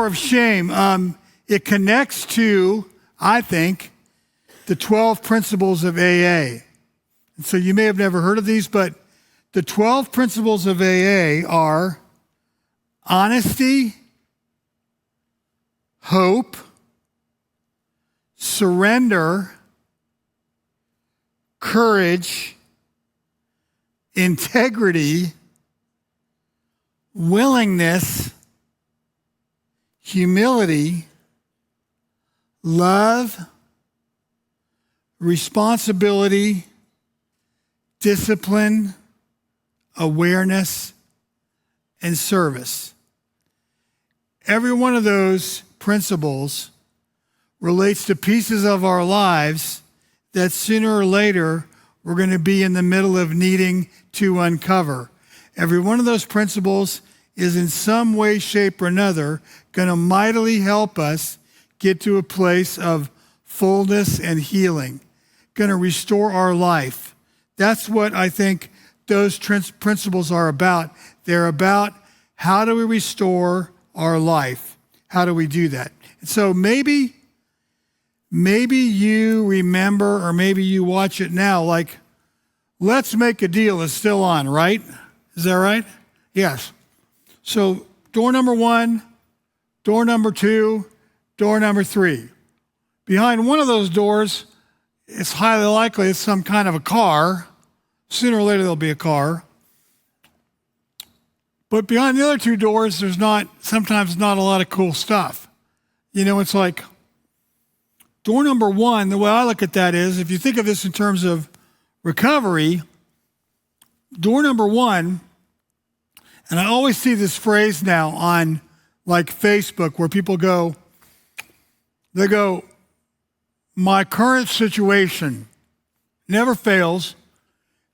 of shame. It connects to, I think, the 12 principles of AA. And so you may have never heard of these, but the 12 principles of AA are honesty, hope, surrender, courage, integrity, willingness, humility, love, responsibility, discipline, awareness, and service. Every one of those principles relates to pieces of our lives that sooner or later we're going to be in the middle of needing to uncover. Every one of those principles is in some way, shape, or another going to mightily help us get to a place of fullness and healing, going to restore our life. That's what I think those principles are about. They're about how do we restore our life? How do we do that? And so maybe you remember, or maybe you watch it now, like Let's Make a Deal is still on, right? Is that right? Yes. So door number 1, door number 2, door number 3. Behind one of those doors, it's highly likely it's some kind of a car. Sooner or later, there'll be a car. But behind the other 2 doors, there's sometimes not a lot of cool stuff. You know, it's like door number 1, the way I look at that is, if you think of this in terms of recovery, door number 1, and I always see this phrase now on like Facebook where people go, my current situation never fails.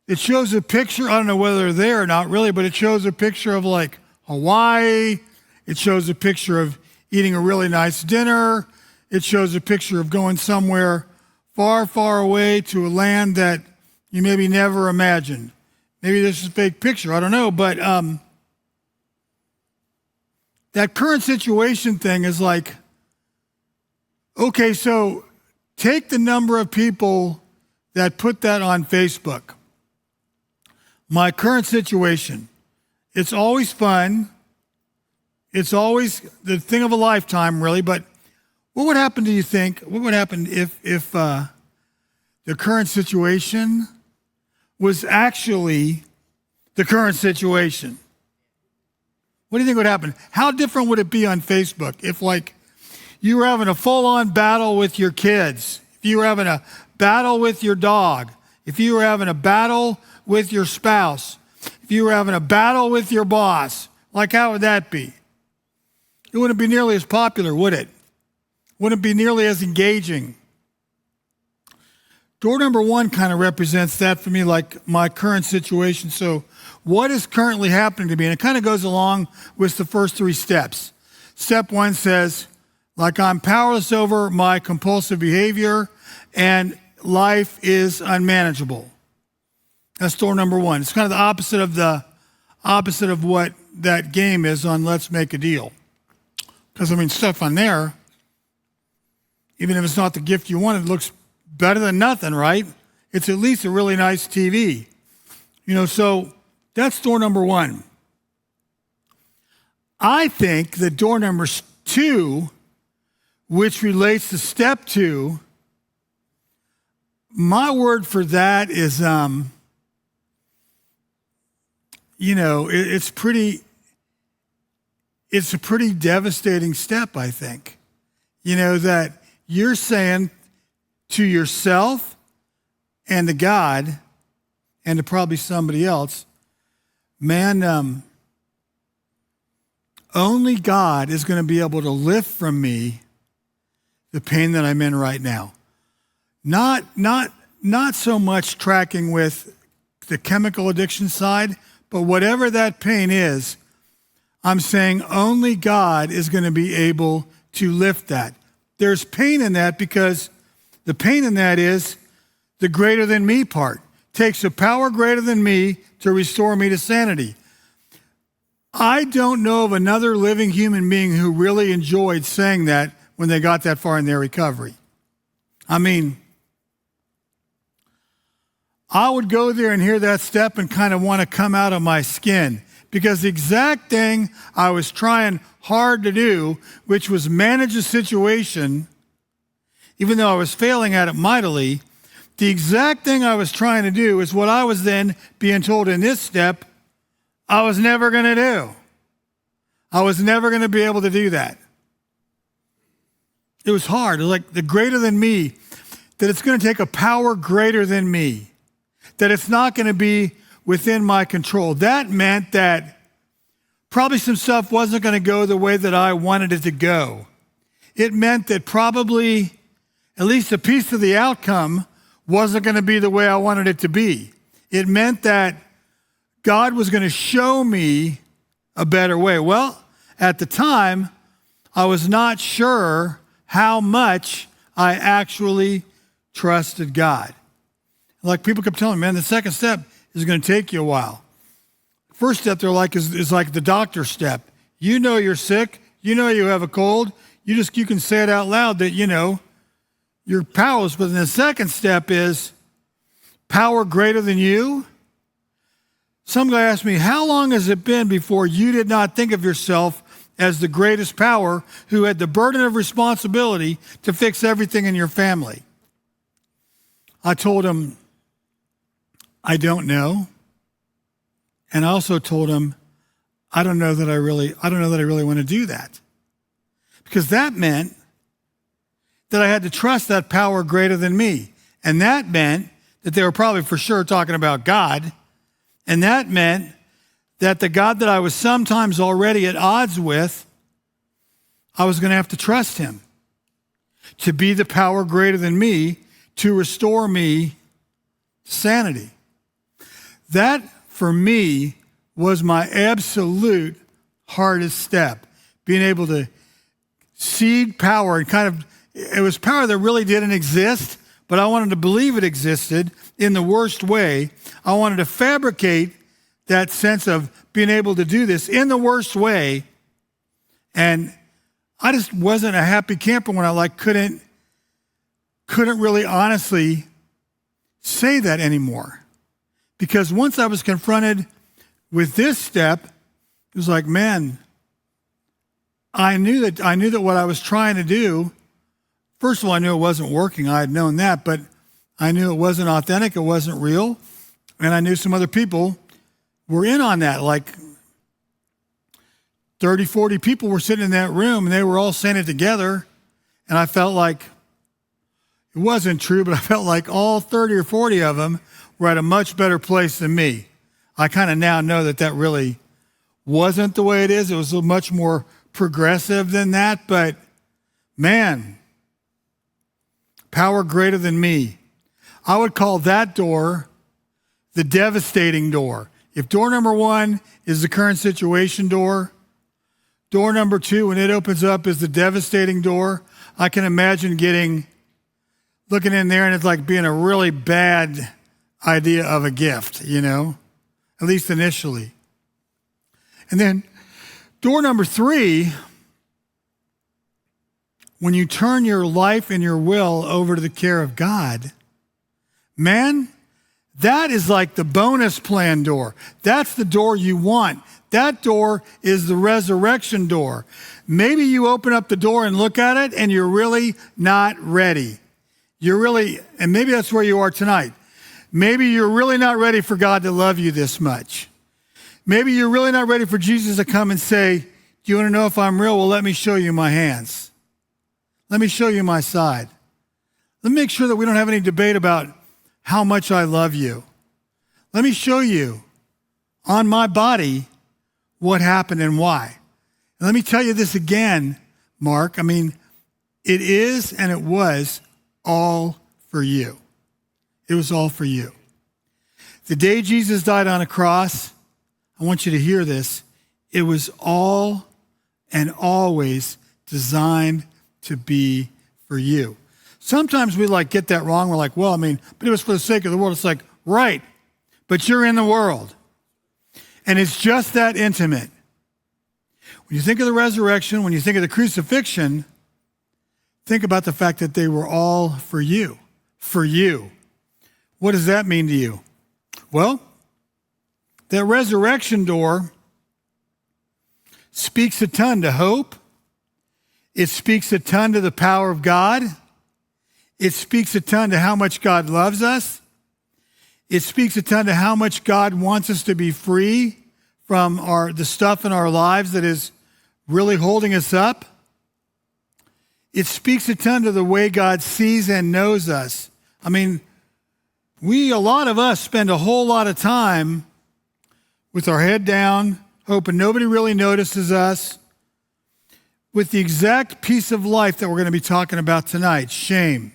It shows a picture, I don't know whether they're there or not really, but it shows a picture of like Hawaii. It shows a picture of eating a really nice dinner. It shows a picture of going somewhere far, far away to a land that you maybe never imagined. Maybe this is a fake picture, I don't know, but that current situation thing is like, okay, so take the number of people that put that on Facebook. My current situation. It's always fun. It's always the thing of a lifetime, really. But what would happen, do you think? What would happen if the current situation was actually the current situation? What do you think would happen? How different would it be on Facebook if, like, you were having a full-on battle with your kids, if you were having a battle with your dog, if you were having a battle with your spouse, if you were having a battle with your boss? Like, how would that be? It wouldn't be nearly as popular, would it? Wouldn't be nearly as engaging. Door number 1 kind of represents that for me, like my current situation. So what is currently happening to me? And it kind of goes along with the first 3 steps. Step 1 says, like, I'm powerless over my compulsive behavior and life is unmanageable. That's door number 1. It's kind of the opposite of what that game is on Let's Make a Deal. Because, I mean, stuff on there, even if it's not the gift you wanted, it looks better than nothing, right? It's at least a really nice TV. You know, so that's door number 1. I think that door number 2, which relates to step 2, my word for that is, you know, it's a pretty devastating step, I think. You know, that you're saying to yourself and to God and to probably somebody else, man, only God is going to be able to lift from me the pain that I'm in right now. Not so much tracking with the chemical addiction side, but whatever that pain is, I'm saying only God is going to be able to lift that. There's pain in that because the pain in that is the greater than me part. Takes a power greater than me to restore me to sanity. I don't know of another living human being who really enjoyed saying that when they got that far in their recovery. I mean, I would go there and hear that step and kind of want to come out of my skin, because the exact thing I was trying hard to do, which was manage a situation, even though I was failing at it mightily, the exact thing I was trying to do is what I was then being told in this step I was never going to do. I was never going to be able to do that. It was hard. It was like the greater than me, that it's going to take a power greater than me, that it's not going to be within my control. That meant that probably some stuff wasn't going to go the way that I wanted it to go. It meant that probably at least a piece of the outcome wasn't going to be the way I wanted it to be. It meant that God was going to show me a better way. Well, at the time, I was not sure how much I actually trusted God. Like people kept telling me, man, the second step is going to take you a while. First step they're like is like the doctor step. You know you're sick. You know you have a cold. You can say it out loud that, you're powerless. But then the second step is power greater than you. Some guy asked me, how long has it been before you did not think of yourself as the greatest power who had the burden of responsibility to fix everything in your family? I told him, I don't know. And I also told him, I don't know that I really want to do that. Because that meant that I had to trust that power greater than me. And that meant that they were probably for sure talking about God. And that meant that the God that I was sometimes already at odds with, I was going to have to trust him to be the power greater than me to restore me to sanity. That, for me, was my absolute hardest step, being able to seed power and it was power that really didn't exist, but I wanted to believe it existed in the worst way. I wanted to fabricate that sense of being able to do this in the worst way. And I just wasn't a happy camper when I couldn't really honestly say that anymore. Because once I was confronted with this step, it was like, man, I knew that what I was trying to do, first of all, I knew it wasn't working. I had known that, but I knew it wasn't authentic. It wasn't real. And I knew some other people were in on that. Like 30, 40 people were sitting in that room and they were all saying it together. And I felt like it wasn't true, but I felt like all 30 or 40 of them were at a much better place than me. I kind of now know that really wasn't the way it is. It was much more progressive than that. But man, power greater than me. I would call that door the devastating door. If door number one is the current situation door, door number two, when it opens up, is the devastating door. I can imagine looking in there and it's like being a really bad idea of a gift, at least initially. And then door number three, when you turn your life and your will over to the care of God, man, that is like the bonus plan door. That's the door you want. That door is the resurrection door. Maybe you open up the door and look at it and you're really not ready. And maybe that's where you are tonight. Maybe you're really not ready for God to love you this much. Maybe you're really not ready for Jesus to come and say, do you want to know if I'm real? Well, let me show you my hands. Let me show you my side. Let me make sure that we don't have any debate about how much I love you. Let me show you on my body what happened and why. And let me tell you this again, Mark. It is and it was all for you. It was all for you. The day Jesus died on a cross, I want you to hear this. It was all and always designed to be for you. Sometimes we get that wrong. We're like, but it was for the sake of the world. It's like, right, but you're in the world. And it's just that intimate. When you think of the resurrection, when you think of the crucifixion, think about the fact that they were all for you. For you. What does that mean to you? Well, that resurrection door speaks a ton to hope. It speaks a ton to the power of God. It speaks a ton to how much God loves us. It speaks a ton to how much God wants us to be free from the stuff in our lives that is really holding us up. It speaks a ton to the way God sees and knows us. I mean, a lot of us spend a whole lot of time with our head down, hoping nobody really notices us, with the exact piece of life that we're going to be talking about tonight, shame.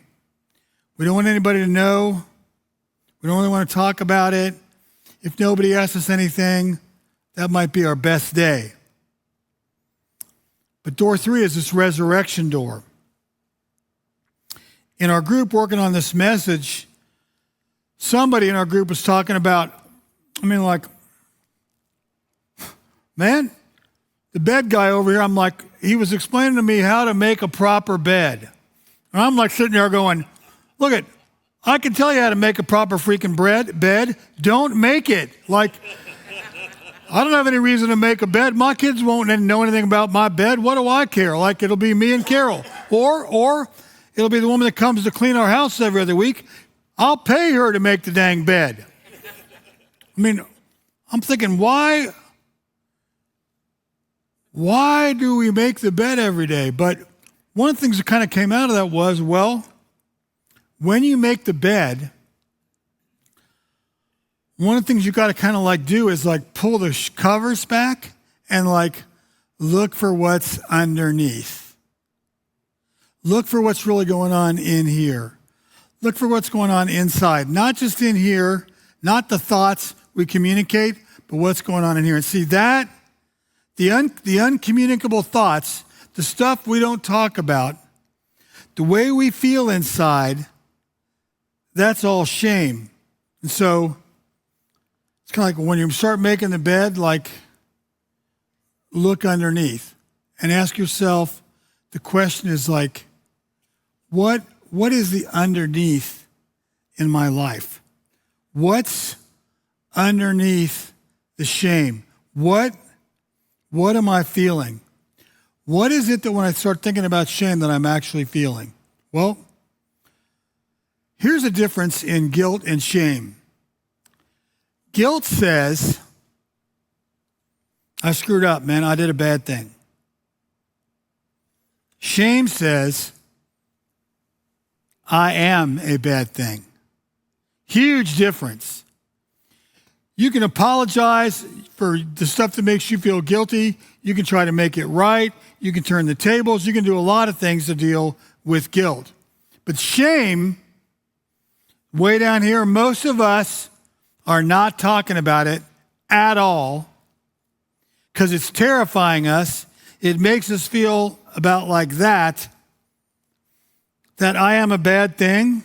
We don't want anybody to know. We don't really want to talk about it. If nobody asks us anything, that might be our best day. But door 3 is this resurrection door. In our group working on this message, somebody in our group was talking about, man, the bed guy over here, he was explaining to me how to make a proper bed. And I'm sitting there going, look I can tell you how to make a proper freaking bed. Don't make it. I don't have any reason to make a bed. My kids won't know anything about my bed. What do I care? It'll be me and Carol. Or it'll be the woman that comes to clean our house every other week. I'll pay her to make the dang bed. I'm thinking, why do we make the bed every day? But one of the things that kind of came out of that was, when you make the bed, one of the things you got to kind of do is pull the covers back and look for what's underneath. Look for what's really going on in here. Look for what's going on inside. Not just in here, not the thoughts we communicate, but what's going on in here. And see that, the uncommunicable thoughts, the stuff we don't talk about, the way we feel inside, that's all shame. And so it's kind of when you start making the bed, look underneath and ask yourself, the question is what is the underneath in my life? What's underneath the shame? What am I feeling? What is it that when I start thinking about shame that I'm actually feeling? Well, here's a difference in guilt and shame. Guilt says, I screwed up, man. I did a bad thing. Shame says, I am a bad thing. Huge difference. You can apologize for the stuff that makes you feel guilty. You can try to make it right. You can turn the tables. You can do a lot of things to deal with guilt. But shame, way down here, most of us are not talking about it at all because it's terrifying us. It makes us feel about that I am a bad thing.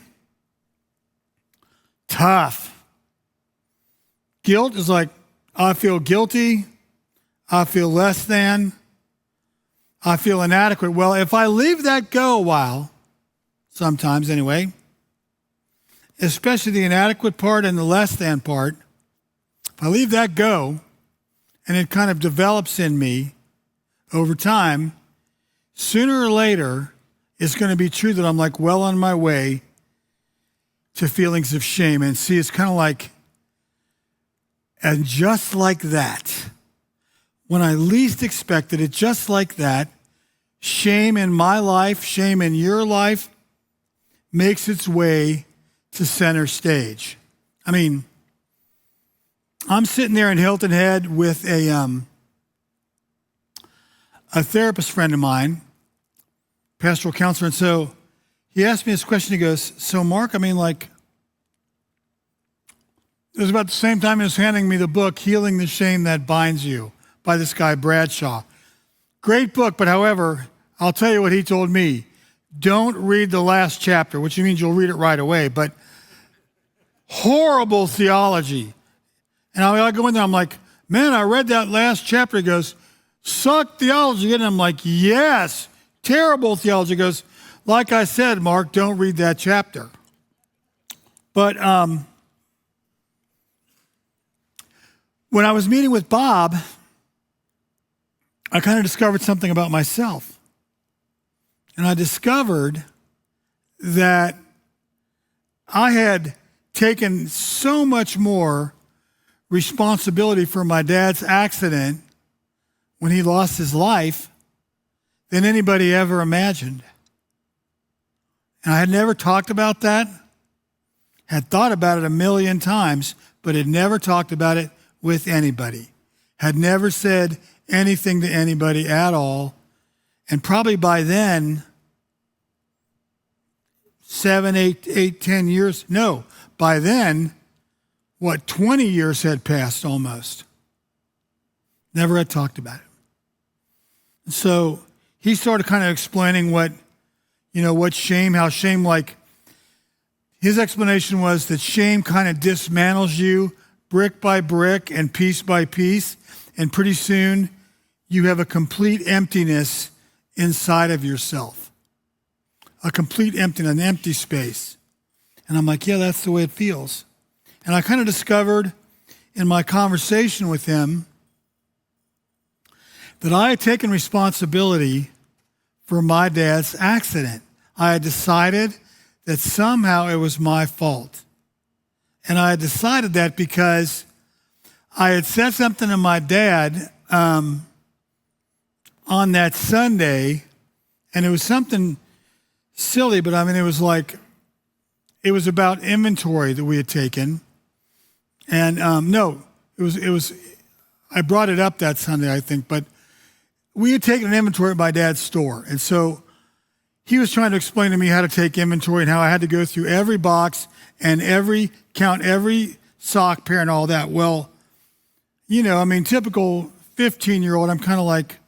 Tough. Guilt is I feel guilty. I feel less than. I feel inadequate. Well, if I leave that go a while, sometimes anyway, especially the inadequate part and the less than part, if I leave that go and it kind of develops in me over time, sooner or later, it's going to be true that I'm well on my way to feelings of shame. And see, it's kind of and just like that, when I least expected it, just like that, shame in my life, shame in your life, makes its way to center stage. I'm sitting there in Hilton Head with a therapist friend of mine, pastoral counselor, and so he asked me this question. He goes, so Mark, it was about the same time he was handing me the book, Healing the Shame That Binds You, by this guy, Bradshaw. Great book, but however, I'll tell you what he told me. Don't read the last chapter, which means you'll read it right away, but horrible theology. And I go in there, I'm man, I read that last chapter. He goes, Suck theology. And I'm like, yes, terrible theology. He goes, like I said, Mark, don't read that chapter. But when I was meeting with Bob, I kind of discovered something about myself. And I discovered that I had taken so much more responsibility for my dad's accident when he lost his life than anybody ever imagined. And I had never talked about that, had thought about it a million times, but had never talked about it with anybody, had never said anything to anybody at all. And probably by then, 7, 8, 10 years, no, by then, 20 years had passed almost. Never had talked about it. So he started kind of explaining what shame, how shame, like, his explanation was that shame kind of dismantles you brick by brick and piece by piece, and pretty soon you have a complete emptiness inside of yourself. A complete emptiness, an empty space. And I'm like, yeah, that's the way it feels. And I kind of discovered in my conversation with him that I had taken responsibility for my dad's accident. I had decided that somehow it was my fault. And I had decided that because I had said something to my dad on that Sunday, and it was something silly, but I mean, it was about inventory that we had taken. And it was, I brought it up that Sunday, I think, but we had taken an inventory at my dad's store. And so he was trying to explain to me how to take inventory and how I had to go through every box and count every sock pair and all that. Well, typical 15-year-old, I'm kind of like,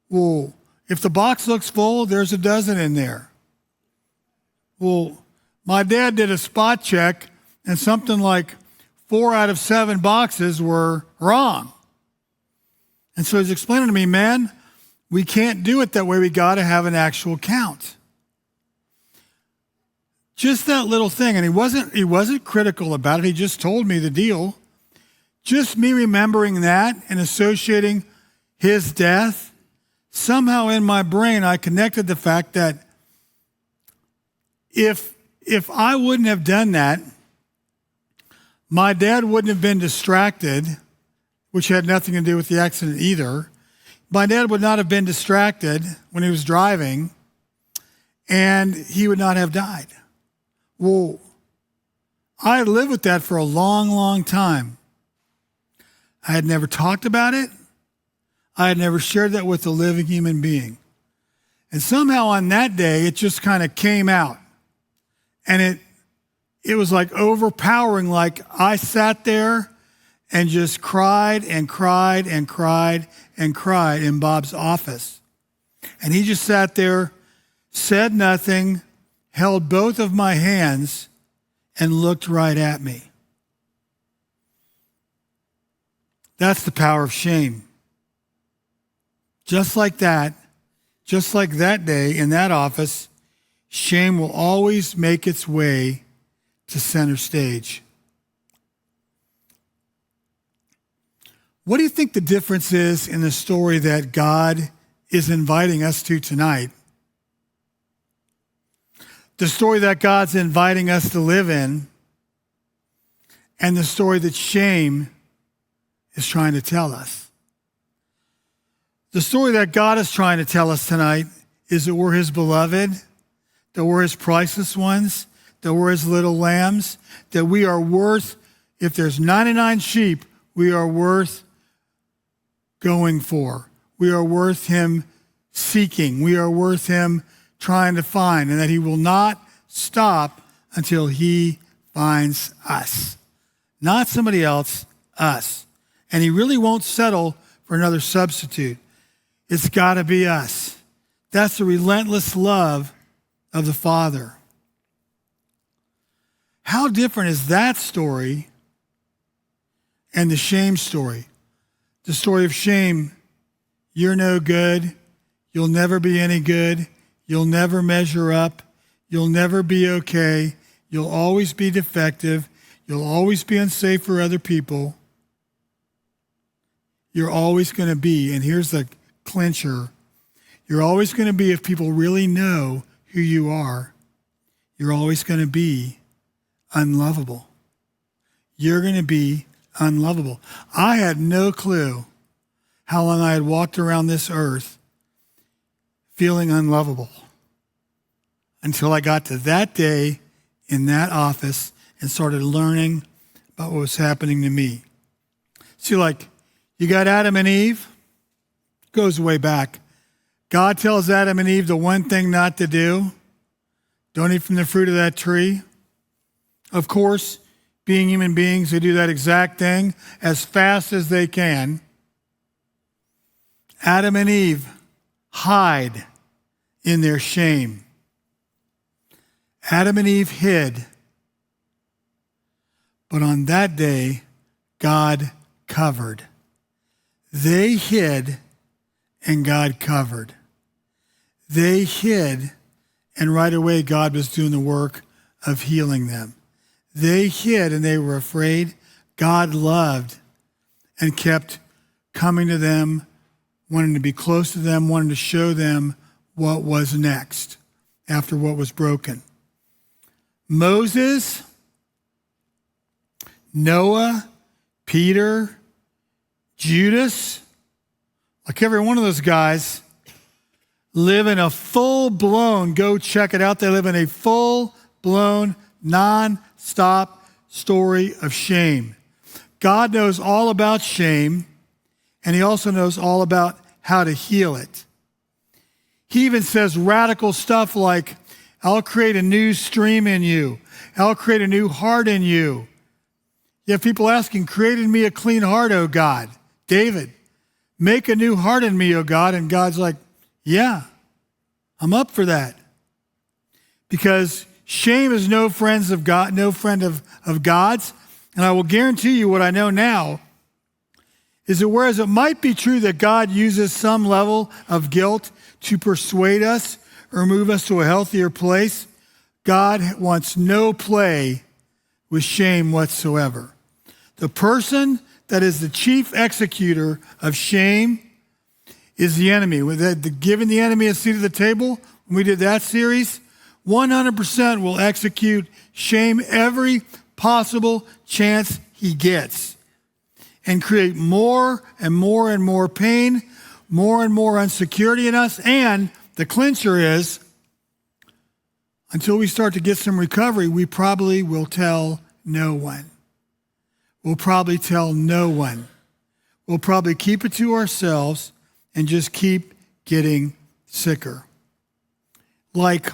well, if the box looks full, there's a dozen in there. Well, my dad did a spot check, and something like 4 out of 7 boxes were wrong. And so he's explaining to me, man, we can't do it that way. We got to have an actual count. Just that little thing. And he wasn't critical about it. He just told me the deal. Just me remembering that and associating his death, somehow in my brain, I connected the fact that if I wouldn't have done that, my dad wouldn't have been distracted, which had nothing to do with the accident either. My dad would not have been distracted when he was driving, and he would not have died. Well, I had lived with that for a long, long time. I had never talked about it. I had never shared that with a living human being. And somehow on that day, it just kind of came out. And it was like overpowering, like I sat there and just cried and cried and cried and cried in Bob's office. And he just sat there, said nothing, held both of my hands, and looked right at me. That's the power of shame. Just like that day in that office, shame will always make its way to center stage. What do you think the difference is in the story that God is inviting us to tonight? The story that God's inviting us to live in, and the story that shame is trying to tell us. The story that God is trying to tell us tonight is that we're his beloved, that we're his priceless ones, that we're his little lambs, that we are worth, if there's 99 sheep, we are worth going for. We are worth him seeking. We are worth him trying to find, and that he will not stop until he finds us. Not somebody else, us. And he really won't settle for another substitute. It's got to be us. That's the relentless love of the Father. How different is that story and the shame story? The story of shame, you're no good, you'll never be any good, you'll never measure up, you'll never be okay, you'll always be defective, you'll always be unsafe for other people. You're always going to be, and here's the clincher, you're always going to be, if people really know who you are, you're always going to be unlovable. You're going to be unlovable. I had no clue how long I had walked around this earth feeling unlovable until I got to that day in that office and started learning about what was happening to me. See, like, you got Adam and Eve, goes way back. God tells Adam and Eve the one thing not to do: don't eat from the fruit of that tree. Of course, being human beings, they do that exact thing as fast as they can. Adam and Eve hide in their shame. Adam and Eve hid. But on that day, God covered. They hid and God covered. They hid, and right away God was doing the work of healing them. They hid and they were afraid. God loved and kept coming to them, wanting to be close to them, wanting to show them what was next after what was broken. Moses, Noah, Peter, Judas, like every one of those guys, live in a full-blown, go check it out, they live in a full-blown, non-stop story of shame. God knows all about shame, and he also knows all about how to heal it. He even says radical stuff like, I'll create a new stream in you. I'll create a new heart in you. You have people asking, create in me a clean heart, O God. David, make a new heart in me, O God. And God's like, yeah, I'm up for that. Because shame is no friend of God's. And I will guarantee you what I know now is that whereas it might be true that God uses some level of guilt to persuade us or move us to a healthier place, God wants no play with shame whatsoever. The person that is the chief executor of shame is the enemy. With giving the enemy a seat at the table, when we did that series, 100% will execute shame every possible chance he gets and create more and more and more pain, more and more insecurity in us. And the clincher is, until we start to get some recovery, we probably will tell no one. We'll probably tell no one. We'll probably keep it to ourselves and just keep getting sicker. Like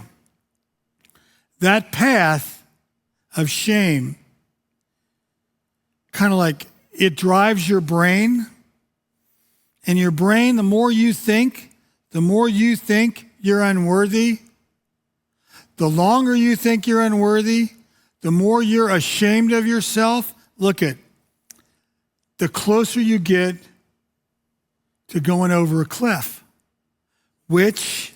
that path of shame, kind of like it drives your brain. And your brain, the more you think you're unworthy. The longer you think you're unworthy, the more you're ashamed of yourself. Look at, the closer you get to going over a cliff, which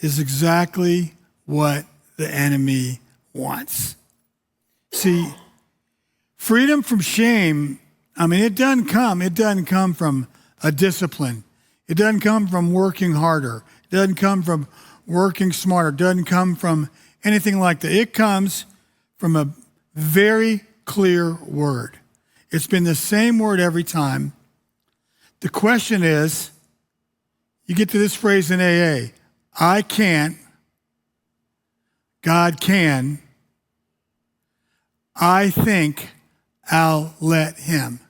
is exactly what the enemy wants. See, freedom from shame, it doesn't come from a discipline. It doesn't come from working harder. It doesn't come from working smarter. It doesn't come from anything like that. It comes from a very clear word. It's been the same word every time. The question is, you get to this phrase in AA, I can't, God can, I think I'll let him.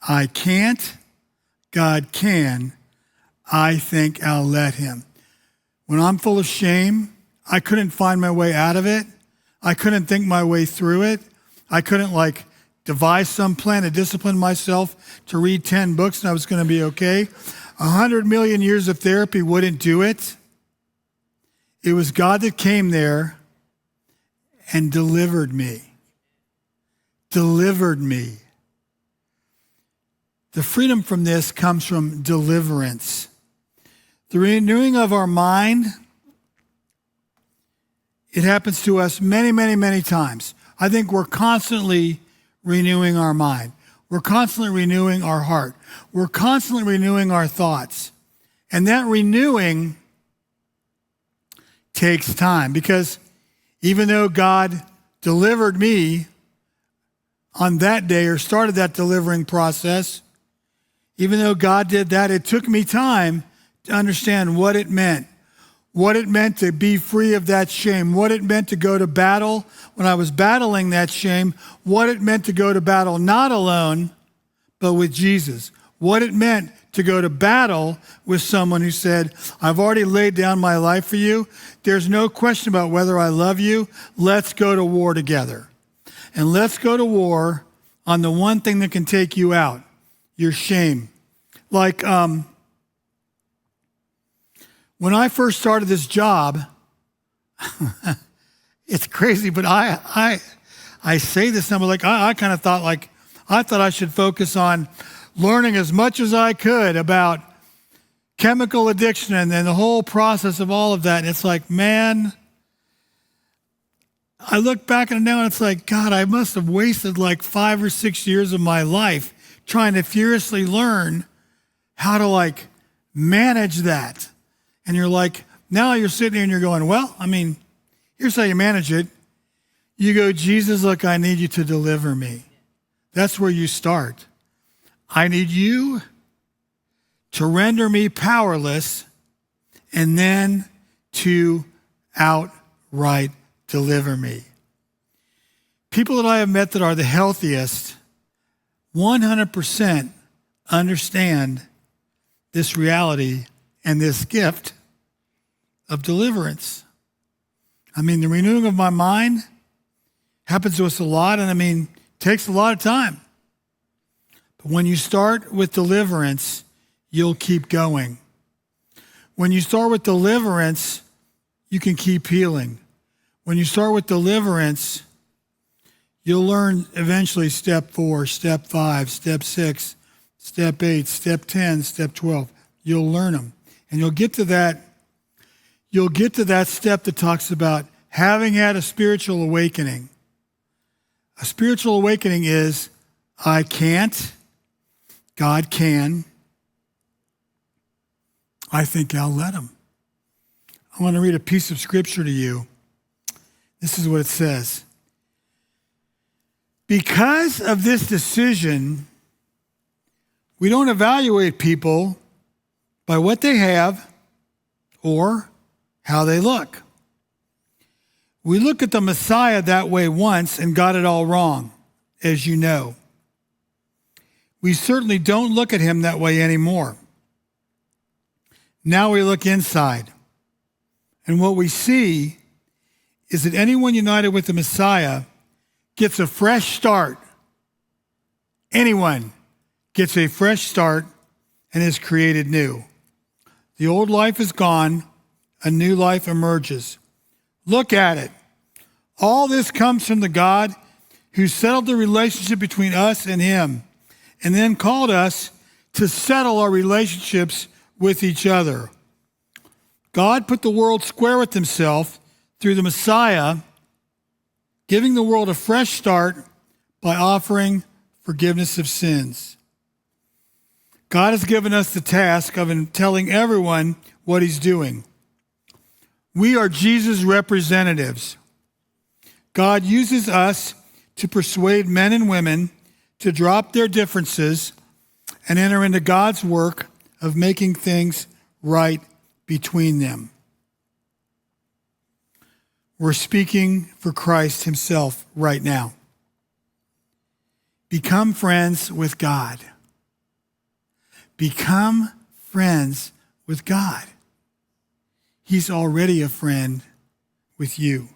I can't, God can, I think I'll let him. When I'm full of shame, I couldn't find my way out of it. I couldn't think my way through it. I couldn't devise some plan to discipline myself to read 10 books and I was going to be okay. 100 million years of therapy wouldn't do it. It was God that came there and delivered me. Delivered me. The freedom from this comes from deliverance. The renewing of our mind, it happens to us many, many, many times. I think we're constantly renewing our mind. We're constantly renewing our heart. We're constantly renewing our thoughts. And that renewing takes time, because even though God delivered me on that day, or started that delivering process, even though God did that, it took me time to understand what it meant to be free of that shame, what it meant to go to battle when I was battling that shame, what it meant to go to battle not alone, but with Jesus, what it meant to go to battle with someone who said, I've already laid down my life for you. There's no question about whether I love you. Let's go to war together. And let's go to war on the one thing that can take you out, your shame. Like when I first started this job, it's crazy, but I say this number like I kind of thought like I thought I should focus on learning as much as I could about chemical addiction and the whole process of all of that. And it's like, man, I look back at it now and it's like, God, I must have wasted like 5 or 6 years of my life trying to furiously learn how to like manage that. And you're like, now you're sitting here and you're going, well, I mean, here's how you manage it. You go, Jesus, look, I need you to deliver me. That's where you start. I need you to render me powerless and then to outright deliver me. People that I have met that are the healthiest 100% understand this reality and this gift of deliverance. I mean, the renewing of my mind happens to us a lot, and I mean, takes a lot of time. But when you start with deliverance, you'll keep going. When you start with deliverance, you can keep healing. When you start with deliverance, you'll learn eventually step 4, step 5, step 6, step 8, step 10, step 12. You'll learn them. And you'll get to that step that talks about having had a spiritual awakening. A spiritual awakening is, I can't, God can, I think I'll let him. I want to read a piece of scripture to you. This is what it says. Because of this decision, we don't evaluate people by what they have or how they look. We look at the Messiah that way once and got it all wrong, as you know. We certainly don't look at him that way anymore. Now we look inside. And what we see is that anyone united with the Messiah gets a fresh start. Anyone gets a fresh start and is created new. The old life is gone, a new life emerges. Look at it. All this comes from the God who settled the relationship between us and him, and then called us to settle our relationships with each other. God put the world square with himself through the Messiah, giving the world a fresh start by offering forgiveness of sins. God has given us the task of telling everyone what he's doing. We are Jesus' representatives. God uses us to persuade men and women to drop their differences and enter into God's work of making things right between them. We're speaking for Christ himself right now. Become friends with God. Become friends with God. He's already a friend with you.